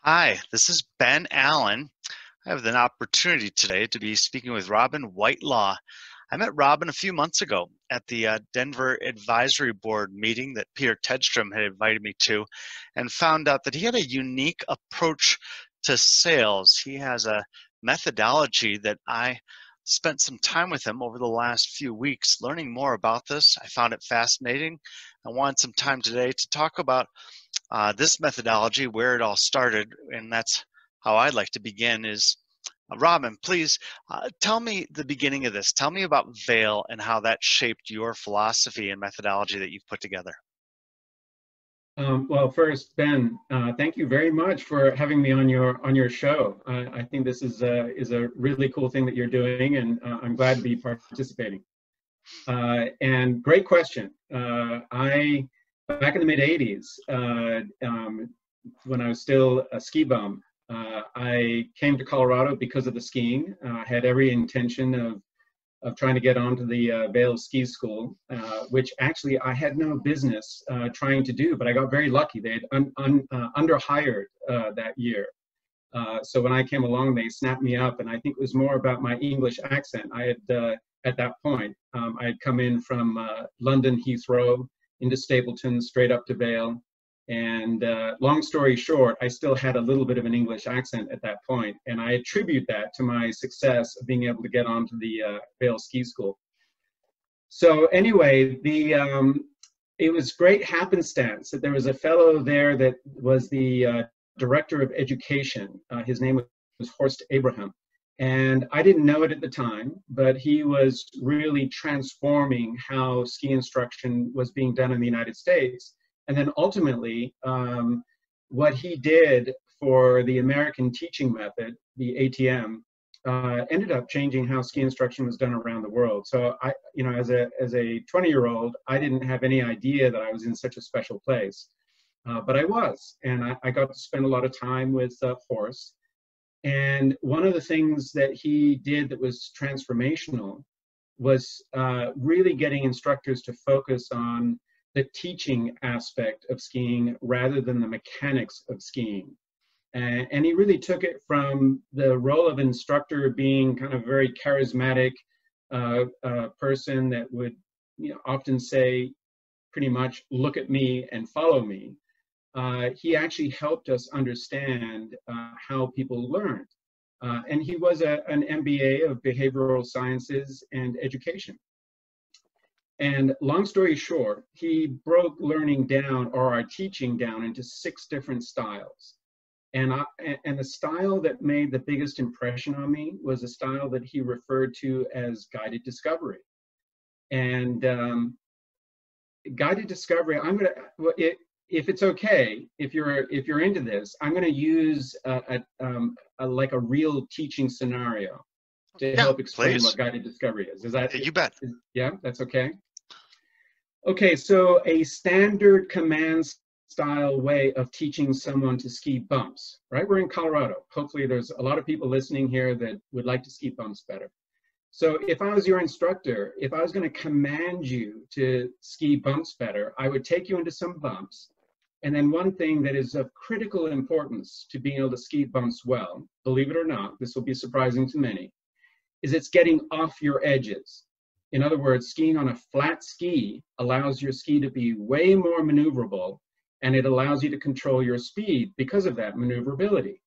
Hi, this is Ben Allen. I have an opportunity today to be speaking with Robin Whitelaw. I met Robin a few months ago at the Denver Advisory Board meeting that Peter Tedstrom had invited me to, and found out that he had a unique approach to sales. He has a methodology that I spent some time with him over the last few weeks learning more about this. I found it fascinating. I wanted some time today to talk about this methodology, where it all started, and that's how I'd like to begin is, Robin, please tell me the beginning of this. Tell me about Vail and how that shaped your philosophy and methodology that you've put together. Well, first, Ben, thank you very much for having me on your show. I think this is a really cool thing that you're doing, and I'm glad to be participating. And great question. I back in the mid '80s, when I was still a ski bum, I came to Colorado because of the skiing. I had every intention of trying to get onto the Vail ski school, which actually I had no business trying to do, but I got very lucky. They had underhired that year. So when I came along, they snapped me up, and I think it was more about my English accent. I had, at that point, I had come in from London Heathrow into Stapleton, straight up to Vail. And long story short, I still had a little bit of an English accent at that point, and I attribute that to my success of being able to get onto the Vail Ski School. So anyway, it was great happenstance that there was a fellow there that was the director of education. His name was Horst Abraham. And I didn't know it at the time, but he was really transforming how ski instruction was being done in the United States. And then ultimately, what he did for the American teaching method, the ATM, ended up changing how ski instruction was done around the world. So as a 20-year-old, I didn't have any idea that I was in such a special place, but I was, and I got to spend a lot of time with Horst. And one of the things that he did that was transformational was really getting instructors to focus on the teaching aspect of skiing rather than the mechanics of skiing. And he really took it from the role of instructor being kind of very charismatic person that would often say pretty much, look at me and follow me. He actually helped us understand how people learned. And he was an MBA of behavioral sciences and education. And long story short, he broke learning down, or our teaching down, into 6 different styles. And the style that made the biggest impression on me was a style that he referred to as guided discovery. And guided discovery, if it's okay, if you're into this, I'm going to use like a real teaching scenario to Yeah, help explain please. what guided discovery is. Is that, You bet. yeah, that's okay? Okay, so a standard command style way of teaching someone to ski bumps, right? We're in Colorado. Hopefully there's a lot of people listening here that would like to ski bumps better. So if I was your instructor, if I was going to command you to ski bumps better, I would take you into some bumps. And then one thing that is of critical importance to being able to ski bumps well, believe it or not, this will be surprising to many, is it's getting off your edges. In other words, skiing on a flat ski allows your ski to be way more maneuverable, and it allows you to control your speed because of that maneuverability.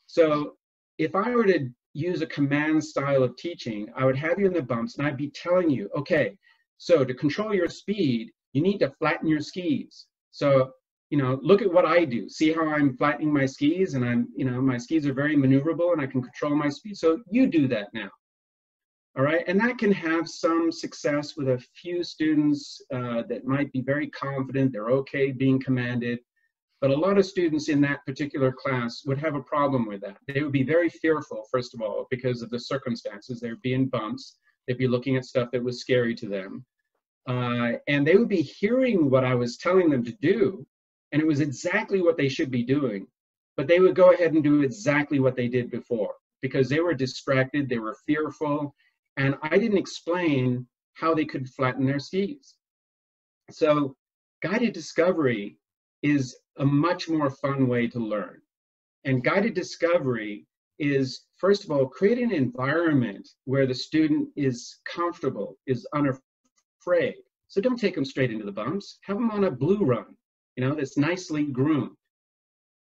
So if I were to use a command style of teaching, I would have you in the bumps and I'd be telling you, okay, so to control your speed, you need to flatten your skis. So, look at what I do. See how I'm flattening my skis, and my skis are very maneuverable and I can control my speed. So you do that now. All right, and that can have some success with a few students that might be very confident, they're okay being commanded, but a lot of students in that particular class would have a problem with that. They would be very fearful, first of all, because of the circumstances. They'd be in bumps, they'd be looking at stuff that was scary to them, and they would be hearing what I was telling them to do, and it was exactly what they should be doing, but they would go ahead and do exactly what they did before, because they were distracted, they were fearful, and I didn't explain how they could flatten their skis. So guided discovery is a much more fun way to learn. And guided discovery is, first of all, create an environment where the student is comfortable, is unafraid. So don't take them straight into the bumps. Have them on a blue run, that's nicely groomed.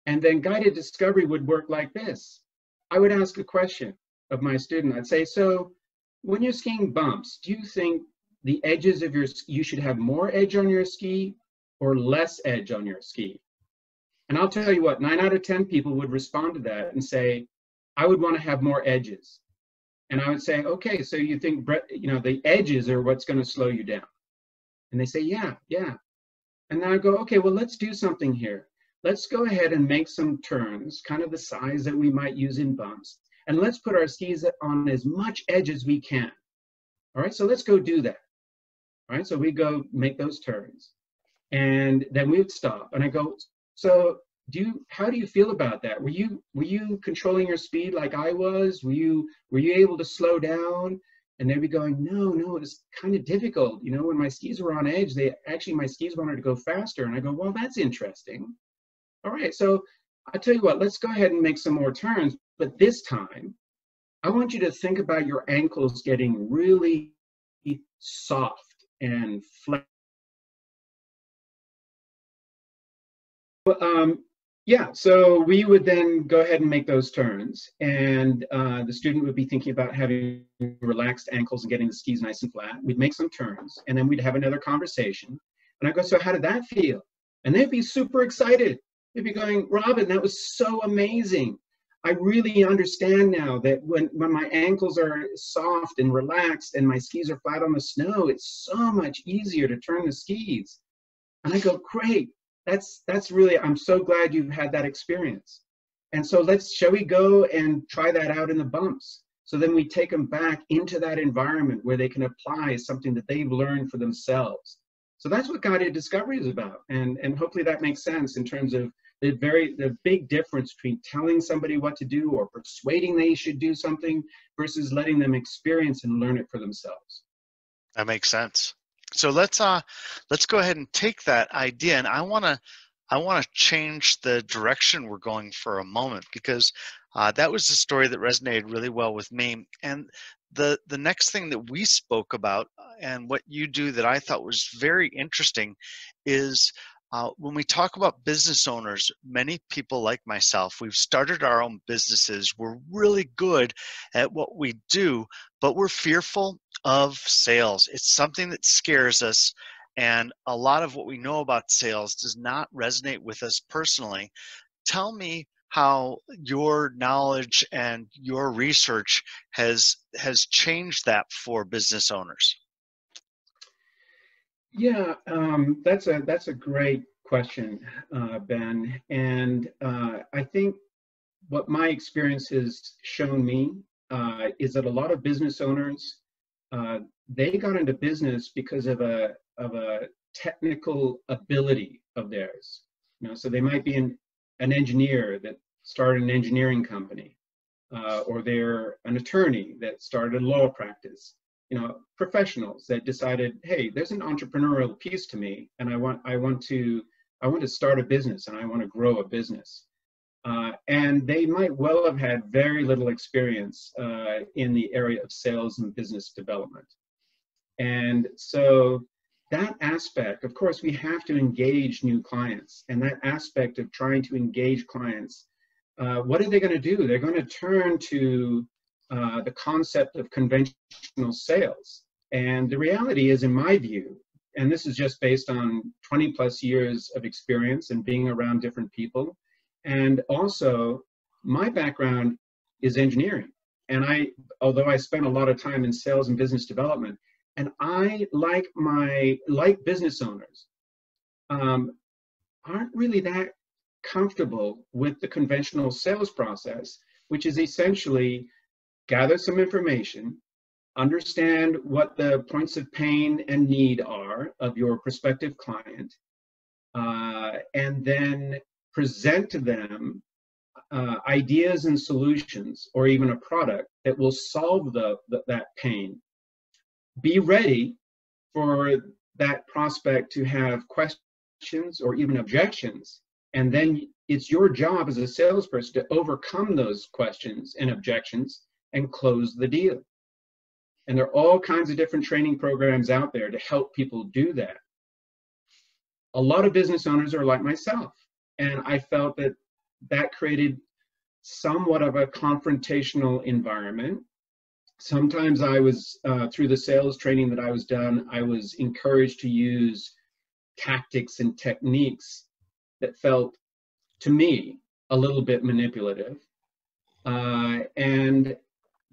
And then guided discovery would work like this. I would ask a question of my student. I'd say, so when you're skiing bumps, do you think the edges of you should have more edge on your ski or less edge on your ski? And I'll tell you what, 9 out of 10 people would respond to that and say, I would want to have more edges. And I would say, okay, so you think, the edges are what's going to slow you down? And they say, yeah. And then I go, okay, well, let's do something here. Let's go ahead and make some turns, kind of the size that we might use in bumps. And let's put our skis on as much edge as we can. All right, so let's go do that. All right, so we go make those turns. And then we would stop. And I go, so how do you feel about that? Were you controlling your speed like I was? Were you able to slow down? And they'd be going, no, it's kind of difficult. When my skis were on edge, my skis wanted to go faster. And I go, well, that's interesting. All right, so I'll tell you what, let's go ahead and make some more turns. But this time, I want you to think about your ankles getting really soft and flat. So we would then go ahead and make those turns, and the student would be thinking about having relaxed ankles and getting the skis nice and flat. We'd make some turns, and then we'd have another conversation. And I go, so how did that feel? And they'd be super excited. They'd be going, Robin, that was so amazing. I really understand now that when my ankles are soft and relaxed and my skis are flat on the snow, it's so much easier to turn the skis. And I go, great. That's really, I'm so glad you've had that experience. And so shall we go and try that out in the bumps? So then we take them back into that environment where they can apply something that they've learned for themselves. So that's what guided discovery is about. And hopefully that makes sense in terms of the big difference between telling somebody what to do or persuading they should do something versus letting them experience and learn it for themselves. That makes sense. So let's go ahead and take that idea, and I want to change the direction we're going for a moment, because that was the story that resonated really well with me. And the next thing that we spoke about and what you do that I thought was very interesting is when we talk about business owners, many people like myself, we've started our own businesses. We're really good at what we do, but we're fearful of sales. It's something that scares us, and a lot of what we know about sales does not resonate with us personally. Tell me how your knowledge and your research has changed that for business owners. Yeah, that's a great question, Ben. And I think what my experience has shown me is that a lot of business owners, they got into business because of a technical ability of theirs. So they might be an engineer that started an engineering company, or they're an attorney that started a law practice. Professionals that decided, hey, there's an entrepreneurial piece to me, and I want to start a business, and I want to grow a business. And they might well have had very little experience in the area of sales and business development. And so that aspect, of course, we have to engage new clients. And that aspect of trying to engage clients, what are they going to do? They're going to turn to the concept of conventional sales. And the reality is, in my view, and this is just based on 20 plus years of experience and being around different people, and also my background is engineering. And although I spent a lot of time in sales and business development, and I like business owners, aren't really that comfortable with the conventional sales process, which is essentially gather some information, understand what the points of pain and need are of your prospective client, and then present to them ideas and solutions, or even a product that will solve that pain. Be ready for that prospect to have questions or even objections, and then it's your job as a salesperson to overcome those questions and objections and close the deal. And there are all kinds of different training programs out there to help people do that. A lot of business owners are like myself, and I felt that that created somewhat of a confrontational environment. Sometimes I was, through the sales training that I was done, I was encouraged to use tactics and techniques that felt, to me, a little bit manipulative. And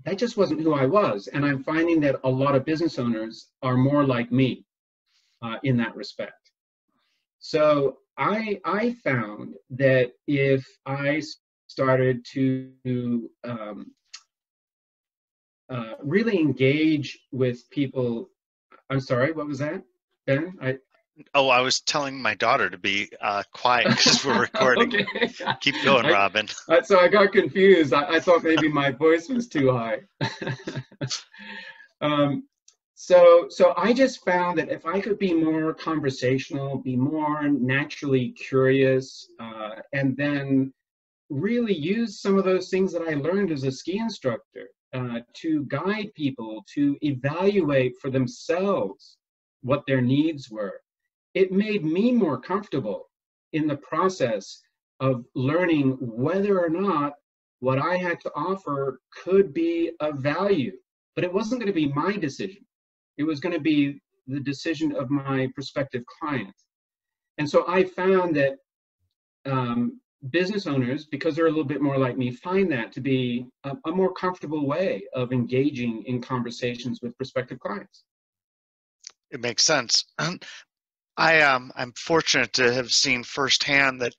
that just wasn't who I was. And I'm finding that a lot of business owners are more like me in that respect. So I found that if I started to really engage with people. I'm sorry, what was that, Ben? I was telling my daughter to be quiet because we're recording. Okay. Keep going, Robin. So I got confused. I thought maybe my voice was too high. So I just found that if I could be more conversational, be more naturally curious, and then really use some of those things that I learned as a ski instructor to guide people to evaluate for themselves what their needs were, it made me more comfortable in the process of learning whether or not what I had to offer could be of value. But it wasn't going to be my decision. It was going to be the decision of my prospective client. And so I found that business owners, because they're a little bit more like me, find that to be a more comfortable way of engaging in conversations with prospective clients. It makes sense. I'm fortunate to have seen firsthand that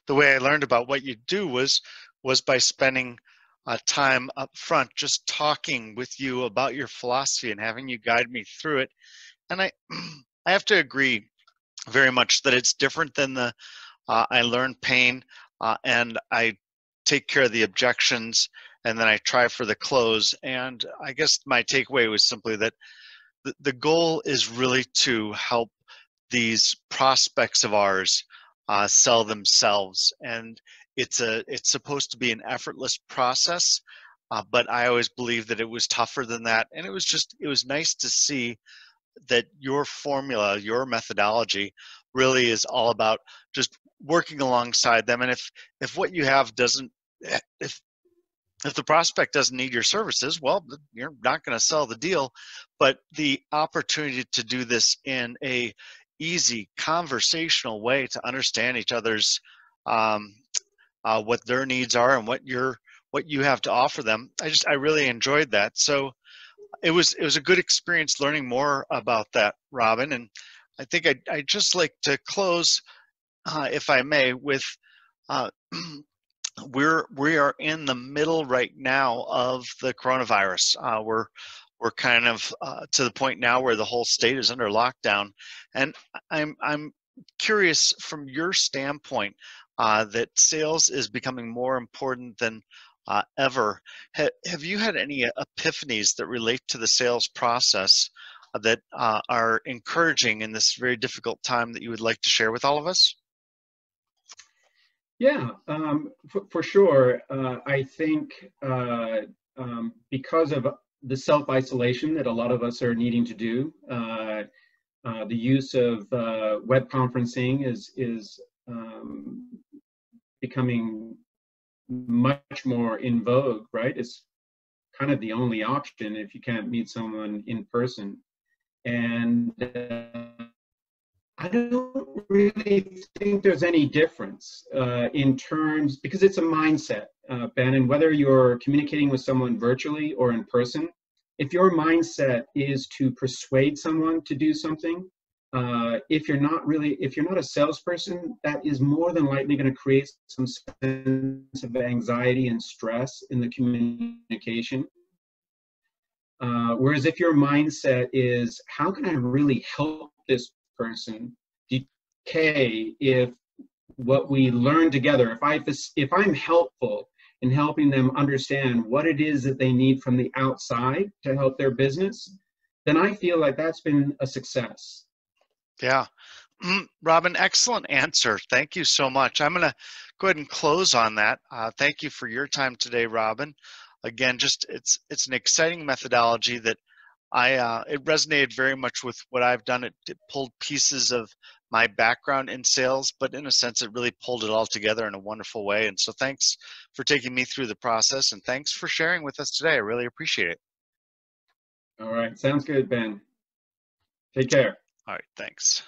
the way I learned about what you do was by spending time up front, just talking with you about your philosophy and having you guide me through it. And I have to agree very much that it's different than the I learn pain and I take care of the objections and then I try for the close. And I guess my takeaway was simply that the goal is really to help these prospects of ours sell themselves. And it's supposed to be an effortless process, but I always believed that it was tougher than that. And it was nice to see that your formula, your methodology really is all about just working alongside them. And if what you have doesn't, if the prospect doesn't need your services, well, you're not going to sell the deal. But the opportunity to do this in a easy conversational way to understand each other's what their needs are and what you have to offer them, I really enjoyed that. So it was a good experience learning more about that, Robin. And I think I'd just like to close, if I may, with we are in the middle right now of the coronavirus. We're kind of to the point now where the whole state is under lockdown, and I'm curious from your standpoint that sales is becoming more important than ever. Have you had any epiphanies that relate to the sales process that are encouraging in this very difficult time that you would like to share with all of us? Yeah, for sure. I think because of the self-isolation that a lot of us are needing to do, the use of web conferencing is becoming much more in vogue, right? It's kind of the only option if you can't meet someone in person. And I don't really think there's any difference in terms, because it's a mindset, Ben, and whether you're communicating with someone virtually or in person, if your mindset is to persuade someone to do something, if you're not a salesperson, that is more than likely going to create some sense of anxiety and stress in the communication. Whereas if your mindset is, how can I really help this person? Okay, if what we learn together, if I'm helpful in helping them understand what it is that they need from the outside to help their business, then I feel like that's been a success. Yeah, Robin, excellent answer. Thank you so much. I'm going to go ahead and close on that. Thank you for your time today, Robin. Again, just it's an exciting methodology that it resonated very much with what I've done. It pulled pieces of my background in sales, but in a sense, it really pulled it all together in a wonderful way. And so thanks for taking me through the process, and thanks for sharing with us today. I really appreciate it. All right, sounds good, Ben. Take care. All right, thanks.